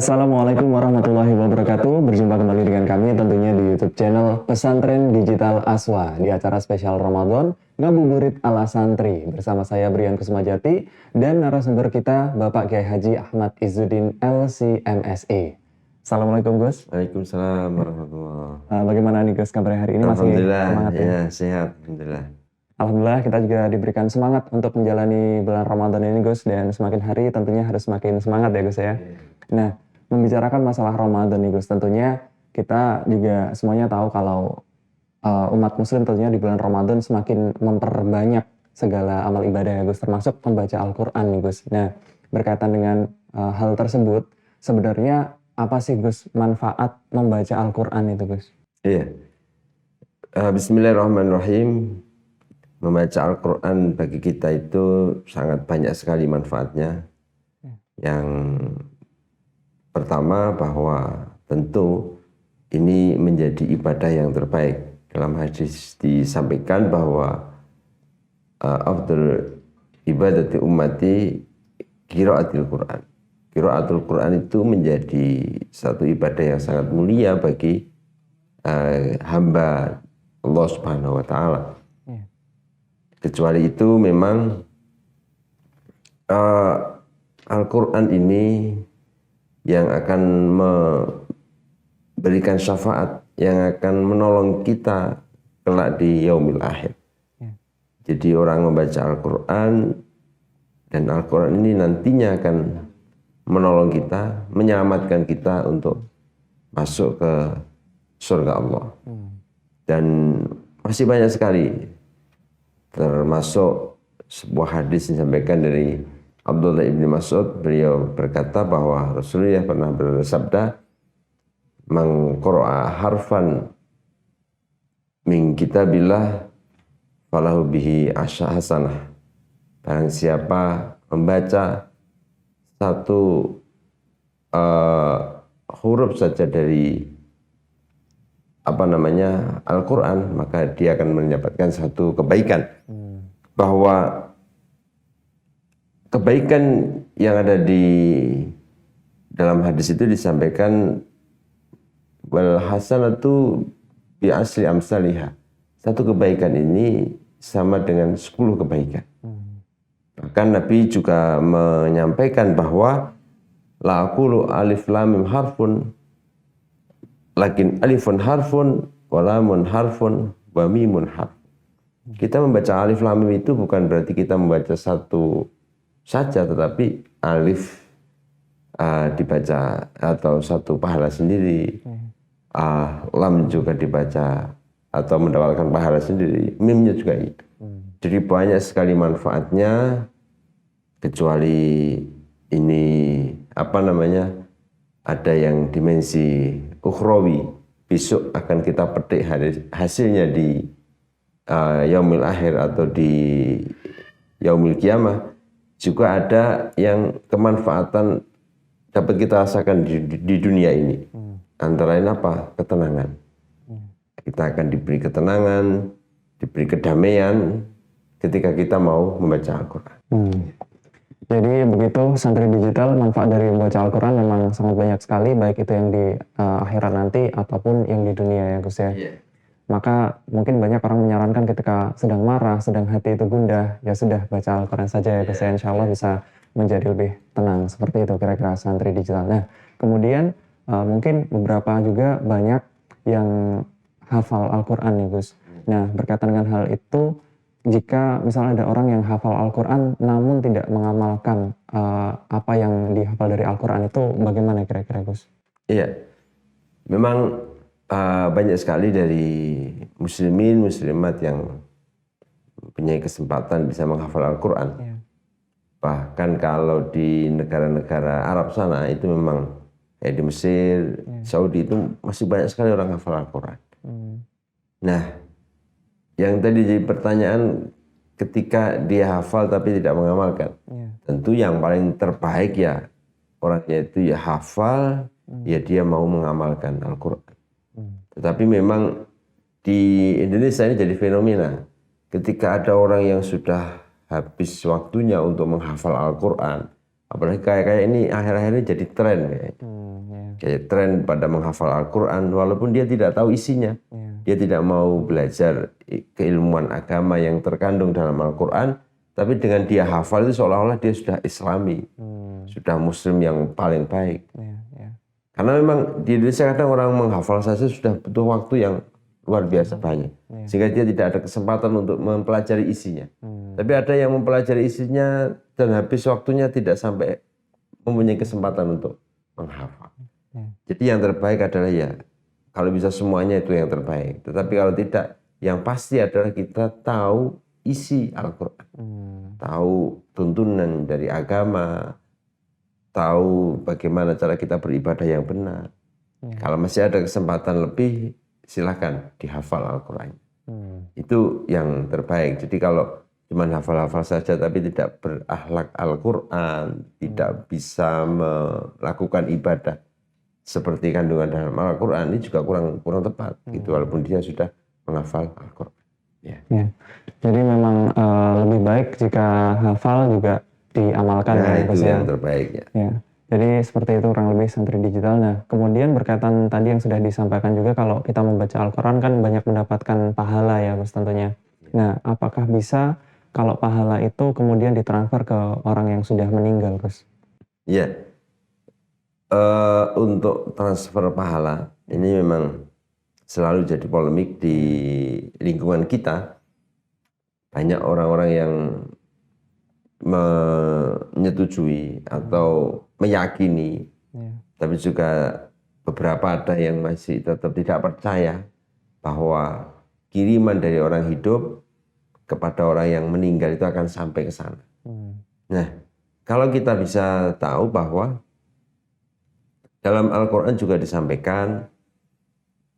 Assalamualaikum warahmatullahi wabarakatuh. Berjumpa kembali dengan kami tentunya di YouTube channel Pesantren Digital Aswa di acara spesial Ramadan Ngabuburit ala Santri bersama saya Brian Kusmajati dan narasumber kita Bapak Kiai Haji Ahmad Izzuddin LC-MSI. Assalamualaikum Gus. Waalaikumsalam warahmatullahi. Bagaimana nih Gus kabarnya hari ini? Masih Alhamdulillah, semangat ya? Sehat. Alhamdulillah. Alhamdulillah kita juga diberikan semangat untuk menjalani bulan Ramadan ini Gus, dan semakin hari tentunya harus semakin semangat ya Gus ya. Nah, membicarakan masalah Ramadan nih Gus, tentunya kita juga semuanya tahu kalau umat muslim tentunya di bulan Ramadan semakin memperbanyak segala amal ibadah ya Gus, termasuk membaca Al-Quran nih Gus. Nah, berkaitan dengan hal tersebut, sebenarnya apa sih Gus manfaat membaca Al-Quran itu Gus? Iya. Bismillahirrahmanirrahim. Membaca Al-Quran bagi kita itu sangat banyak sekali manfaatnya. Yang pertama bahwa tentu ini menjadi ibadah yang terbaik. Dalam hadis disampaikan bahwa afdal ibadati ummati qiraatul Quran. Qiraatul Quran itu menjadi satu ibadah yang sangat mulia bagi hamba Allah Subhanahu wa taala. Kecuali itu memang Al-Quran ini yang akan memberikan syafaat, yang akan menolong kita kelak di yaumil akhir. Jadi orang membaca Al-Quran dan Al-Quran ini nantinya akan menolong kita, menyelamatkan kita untuk masuk ke surga Allah. Dan masih banyak sekali, termasuk sebuah hadis yang disampaikan dari Abdullah ibn Mas'ud. Beliau berkata bahwa Rasulullah pernah bersabda, "Man qara'a harfan min kitabillah falahu bihi asy hasanah." Barang siapa membaca satu huruf saja dari Al-Quran, maka dia akan mendapatkan satu kebaikan. Bahwa kebaikan yang ada di dalam hadis itu disampaikan, wal hasanatu bi asli amsalihha. Satu kebaikan ini sama dengan 10 kebaikan. Bahkan Nabi juga menyampaikan bahwa la aqulu alif lam mim harfun lakin alifun harfun, walamun harfun, wa mimun harf. Kita membaca alif lam mim itu bukan berarti kita membaca satu saja, tetapi alif dibaca atau satu pahala sendiri, lam juga dibaca atau mendapatkan pahala sendiri, mimnya juga iya. Jadi banyak sekali manfaatnya, kecuali ini ada yang dimensi ukhrawi, besok akan kita petik hasilnya di yaumil akhir atau di yaumil qiyamah. Juga ada yang kemanfaatan dapat kita rasakan di dunia ini. Antara lain apa? Ketenangan. Kita akan diberi ketenangan, diberi kedamaian ketika kita mau membaca Al-Quran. Jadi begitu santri digital, manfaat dari membaca Al-Quran memang sangat banyak sekali, baik itu yang di akhirat nanti ataupun yang di dunia ya Gus ya. Maka mungkin banyak orang menyarankan ketika sedang marah, sedang hati itu gundah, ya sudah baca Al-Quran saja ya Gus ya, insya Allah bisa menjadi lebih tenang. Seperti itu kira-kira santri digital. Nah kemudian mungkin beberapa juga banyak yang hafal Al-Quran ya Gus. Nah berkaitan dengan hal itu, jika misalnya ada orang yang hafal Al-Quran namun tidak mengamalkan apa yang dihafal dari Al-Quran, itu bagaimana kira-kira Gus? Iya, memang banyak sekali dari muslimin, muslimat yang punya kesempatan bisa menghafal Al-Quran. Bahkan kalau di negara-negara Arab sana itu memang kayak di Mesir, Saudi itu masih banyak sekali orang hafal Al-Quran. Nah, yang tadi jadi pertanyaan, ketika dia hafal tapi tidak mengamalkan, tentu yang paling terbaik ya orangnya itu ya hafal, ya dia mau mengamalkan Al-Quran. Tetapi memang di Indonesia ini jadi fenomena, ketika ada orang yang sudah habis waktunya untuk menghafal Al-Quran, Apalagi kayak ini akhir-akhir ini jadi tren kayak tren pada menghafal Al-Quran walaupun dia tidak tahu isinya. Dia tidak mau belajar keilmuan agama yang terkandung dalam Al-Quran, tapi dengan dia hafal itu seolah-olah dia sudah Islami, sudah Muslim yang paling baik. Karena memang di Indonesia kadang orang menghafal saja sudah butuh waktu yang luar biasa banyak, sehingga dia tidak ada kesempatan untuk mempelajari isinya. Tapi ada yang mempelajari isinya dan habis waktunya tidak sampai mempunyai kesempatan untuk menghafal. Jadi yang terbaik adalah ya, kalau bisa semuanya itu yang terbaik. Tetapi kalau tidak, yang pasti adalah kita tahu isi Al-Quran, tahu tuntunan dari agama, tahu bagaimana cara kita beribadah yang benar. Kalau masih ada kesempatan lebih, silakan dihafal Al-Quran. Itu yang terbaik. Jadi kalau cuma hafal-hafal saja tapi tidak berakhlak Al-Quran, tidak bisa melakukan ibadah seperti kandungan dalam Al-Quran, ini juga kurang tepat. Gitu, walaupun dia sudah menghafal Al-Quran. Jadi memang lebih baik jika hafal juga diamalkan. Nah, itu yang terbaik ya. Jadi seperti itu kurang lebih santri digital. Nah, kemudian berkaitan tadi yang sudah disampaikan juga kalau kita membaca Al-Quran kan banyak mendapatkan pahala ya Gus tentunya. Nah, apakah bisa kalau pahala itu kemudian ditransfer ke orang yang sudah meninggal Gus? Iya. Untuk transfer pahala ini memang selalu jadi polemik di lingkungan kita. Banyak orang-orang yang menyetujui atau meyakini, tapi juga beberapa ada yang masih tetap tidak percaya bahwa kiriman dari orang hidup kepada orang yang meninggal itu akan sampai ke sana. Nah, kalau kita bisa tahu bahwa dalam Al-Quran juga disampaikan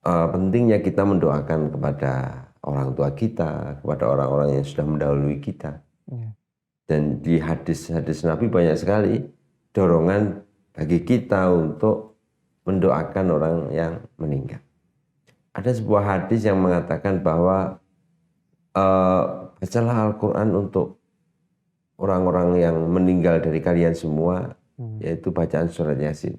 pentingnya kita mendoakan kepada orang tua kita, kepada orang-orang yang sudah mendahului kita. Dan di hadis-hadis Nabi banyak sekali dorongan bagi kita untuk mendoakan orang yang meninggal. Ada sebuah hadis yang mengatakan bahwa bacalah Al-Quran untuk orang-orang yang meninggal dari kalian semua, yaitu bacaan surat Yasin.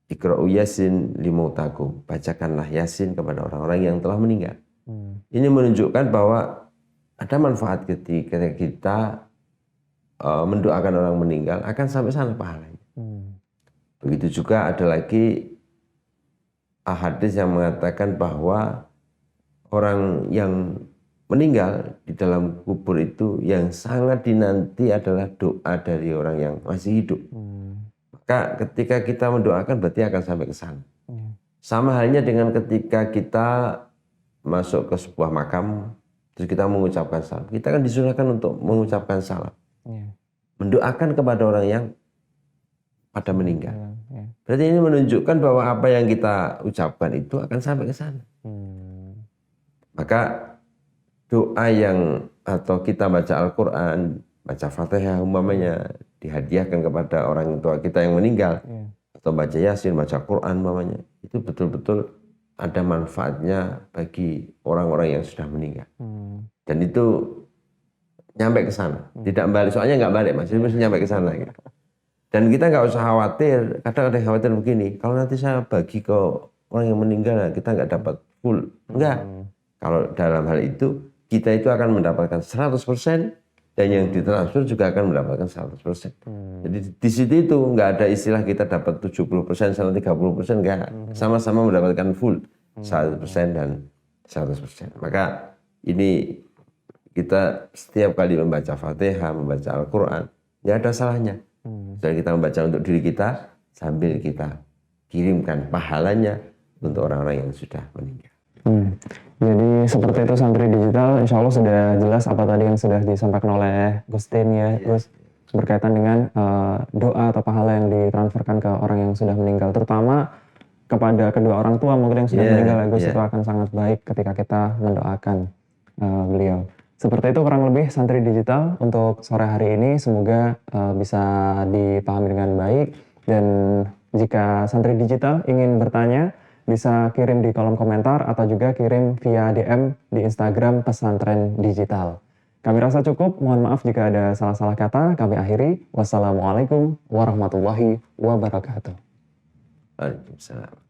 Iqra'u Yasin limautakum, bacakanlah Yasin kepada orang-orang yang telah meninggal. Ini menunjukkan bahwa ada manfaat ketika kita mendoakan orang meninggal akan sampai sana pahalanya. Begitu juga ada lagi hadis yang mengatakan bahwa orang yang meninggal di dalam kubur itu yang sangat dinanti adalah doa dari orang yang masih hidup. Maka ketika kita mendoakan berarti akan sampai ke sana. Sama halnya dengan ketika kita masuk ke sebuah makam terus kita mengucapkan salam. Kita kan disunahkan untuk mengucapkan salam. Mendoakan kepada orang yang pada meninggal. Berarti ini menunjukkan bahwa apa yang kita ucapkan itu akan sampai ke sana. Maka doa yang atau kita baca Al-Quran, baca Fatihah umpamanya dihadiahkan kepada orang tua kita yang meninggal, atau baca Yasin, baca Quran umpamanya, itu betul-betul ada manfaatnya bagi orang-orang yang sudah meninggal. Dan itu nyampe ke sana, tidak balik, soalnya nggak balik mas, mesti nyampe ke sana. Gitu. Dan kita nggak usah khawatir, kadang ada yang khawatir begini, kalau nanti saya bagi ke orang yang meninggal, kita nggak dapat full. Enggak, kalau dalam hal itu, kita itu akan mendapatkan 100%, dan yang ditransfer juga akan mendapatkan 100%. Jadi di situ itu nggak ada istilah kita dapat 70%, sama 30%, nggak. Sama-sama mendapatkan full, 100% dan 100%. Maka ini kita setiap kali membaca Fatihah, membaca Al-Quran, nggak ada salahnya. Dan kita membaca untuk diri kita, sambil kita kirimkan pahalanya untuk orang-orang yang sudah meninggal. Jadi seperti itu santri digital, insya Allah sudah jelas apa tadi yang sudah disampaikan oleh Gustin ya, terus berkaitan dengan doa atau pahala yang ditransferkan ke orang yang sudah meninggal, terutama kepada kedua orang tua mungkin yang sudah meninggal, Gus, itu akan sangat baik ketika kita mendoakan beliau. Seperti itu kurang lebih santri digital untuk sore hari ini, semoga bisa dipahami dengan baik, dan jika santri digital ingin bertanya bisa kirim di kolom komentar atau juga kirim via DM di Instagram Pesantren Digital. Kami rasa cukup. Mohon maaf jika ada salah-salah kata. Kami akhiri. Wassalamualaikum warahmatullahi wabarakatuh. Waalaikumsalam.